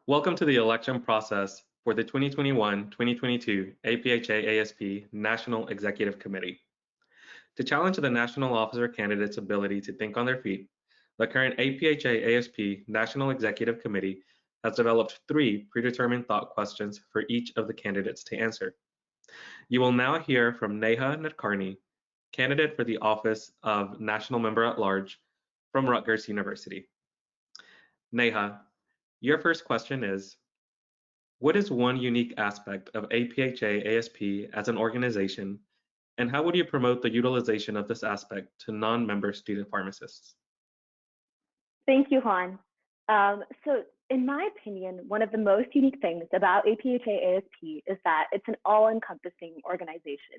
Welcome to the election process for the 2021-2022 APHA-ASP National Executive Committee. To challenge the national officer candidates' ability to think on their feet, the current APHA-ASP National Executive Committee has developed 3 predetermined thought questions for each of the candidates to answer. You will now hear from Neha Nadkarni, candidate for the office of National Member at Large from Rutgers University. Neha, your first question is, what is one unique aspect of APHA-ASP as an organization, and how would you promote the utilization of this aspect to non-member student pharmacists? Thank you, Juan. So in my opinion, one of the most unique things about APHA-ASP is that it's an all-encompassing organization.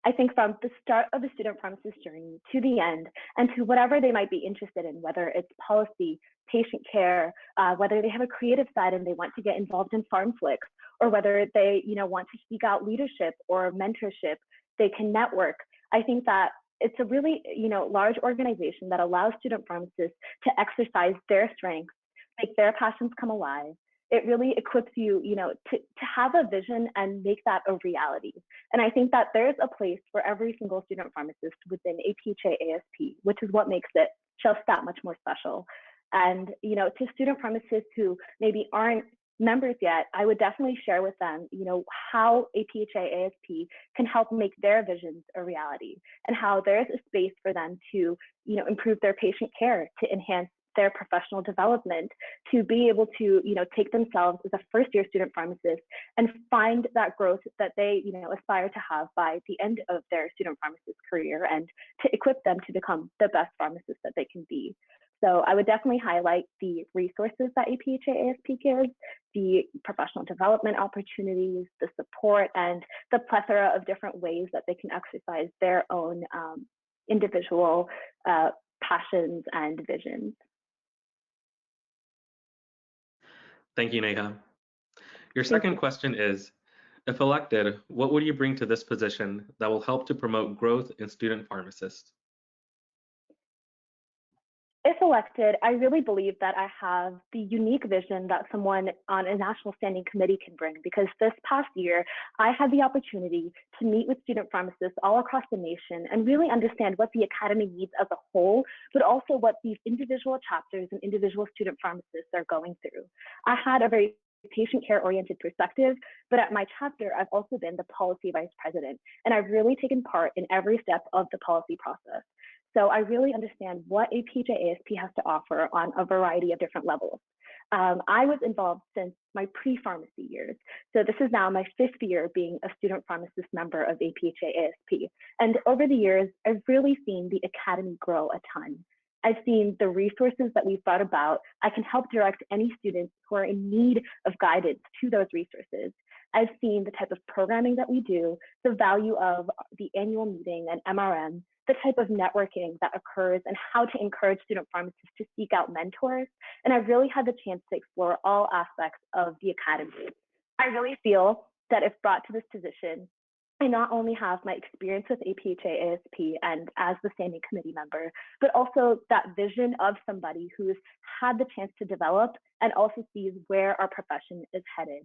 I think from the start of the student pharmacist journey to the end, and to whatever they might be interested in, whether it's policy, patient care, whether they have a creative side and they want to get involved in PharmFlix, or whether they want to seek out leadership or mentorship, they can network. I think that it's a really large organization that allows student pharmacists to exercise their strengths, make their passions come alive. It really equips you, to have a vision and make that a reality. And I think that there's a place for every single student pharmacist within APHA-ASP, which is what makes it just that much more special. And to student pharmacists who maybe aren't members yet, I would definitely share with them, how APHA-ASP can help make their visions a reality, and how there's a space for them to, improve their patient care, to enhance their professional development, to be able to, take themselves as a first-year student pharmacist and find that growth that they, aspire to have by the end of their student pharmacist career, and to equip them to become the best pharmacist that they can be. So I would definitely highlight the resources that APHA-ASP gives, the professional development opportunities, the support, and the plethora of different ways that they can exercise their own individual passions and visions. Thank you, Neha. Your second question is, if elected, what would you bring to this position that will help to promote growth in student pharmacists? If elected, I really believe that I have the unique vision that someone on a national standing committee can bring, because this past year, I had the opportunity to meet with student pharmacists all across the nation and really understand what the academy needs as a whole, but also what these individual chapters and individual student pharmacists are going through. I had a very patient care oriented perspective, but at my chapter, I've also been the policy vice president, and I've really taken part in every step of the policy process. So I really understand what APHA-ASP has to offer on a variety of different levels. I was involved since my pre-pharmacy years. So this is now my 5th year being a student pharmacist member of APHA-ASP. And over the years, I've really seen the academy grow a ton. I've seen the resources that we've brought about. I can help direct any students who are in need of guidance to those resources. I've seen the type of programming that we do, the value of the annual meeting and MRM, the type of networking that occurs, and how to encourage student pharmacists to seek out mentors. And I've really had the chance to explore all aspects of the academy. I really feel that if brought to this position, I not only have my experience with APHA-ASP and as the standing committee member, but also that vision of somebody who's had the chance to develop and also sees where our profession is headed.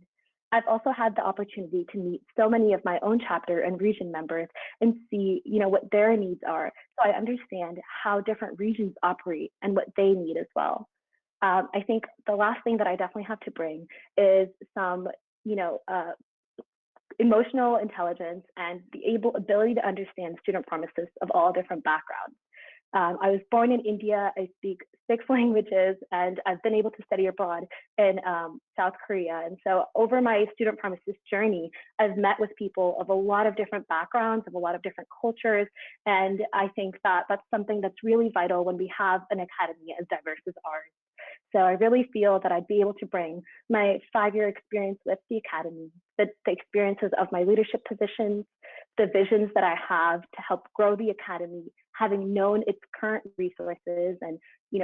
I've also had the opportunity to meet so many of my own chapter and region members and see, what their needs are. So I understand how different regions operate and what they need as well. I think the last thing that I definitely have to bring is some, emotional intelligence and the ability to understand student pharmacists of all different backgrounds. I was born in India. I speak 6 languages, and I've been able to study abroad in South Korea. And so over my student pharmacist journey, I've met with people of a lot of different backgrounds, of a lot of different cultures. And I think that that's something that's really vital when we have an academy as diverse as ours. So I really feel that I'd be able to bring my 5-year experience with the academy, the experiences of my leadership positions, the visions that I have to help grow the academy, having known its current resources and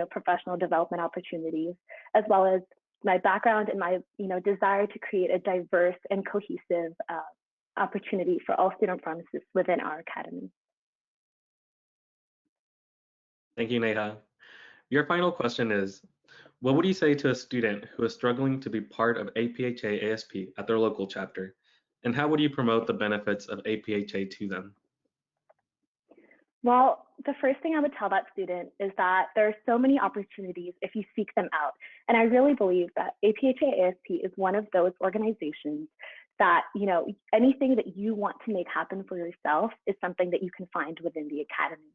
professional development opportunities, as well as my background and my desire to create a diverse and cohesive opportunity for all student pharmacists within our academy. Thank you, Neha. Your final question is, What would you say to a student who is struggling to be part of APHA ASP at their local chapter? And how would you promote the benefits of APHA to them? Well, the first thing I would tell that student is that there are so many opportunities if you seek them out. And I really believe that APHA ASP is one of those organizations that, anything that you want to make happen for yourself is something that you can find within the academy.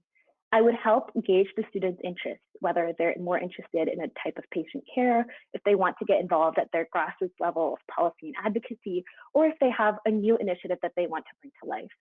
I would help gauge the students' interests, whether they're more interested in a type of patient care, if they want to get involved at their grassroots level of policy and advocacy, or if they have a new initiative that they want to bring to life.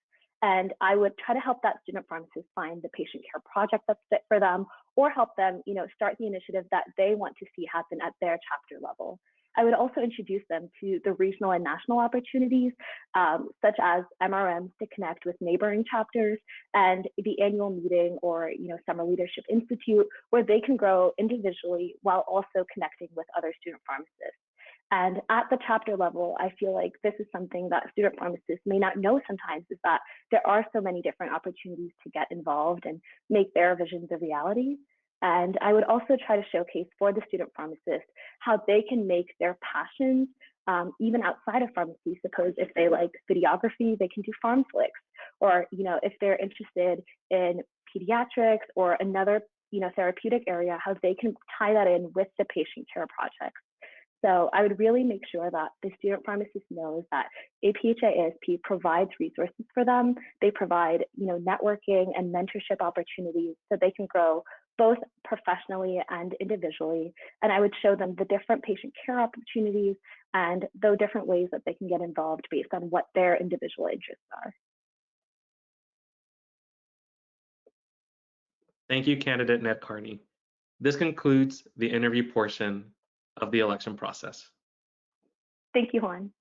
And I would try to help that student pharmacist find the patient care project that's fit for them, or help them, start the initiative that they want to see happen at their chapter level. I would also introduce them to the regional and national opportunities, such as MRMs to connect with neighboring chapters and the annual meeting or Summer Leadership Institute, where they can grow individually while also connecting with other student pharmacists. And at the chapter level, I feel like this is something that student pharmacists may not know sometimes, is that there are so many different opportunities to get involved and make their visions a reality. And I would also try to showcase for the student pharmacists how they can make their passions, even outside of pharmacy. Suppose if they like videography, they can do farm flicks, or if they're interested in pediatrics or another therapeutic area, how they can tie that in with the patient care projects. So I would really make sure that the student pharmacist knows that APHA ASP provides resources for them. They provide, networking and mentorship opportunities so they can grow both professionally and individually. And I would show them the different patient care opportunities and the different ways that they can get involved based on what their individual interests are. Thank you, candidate Nadkarni. This concludes the interview portion of the election process. Thank you, Juan.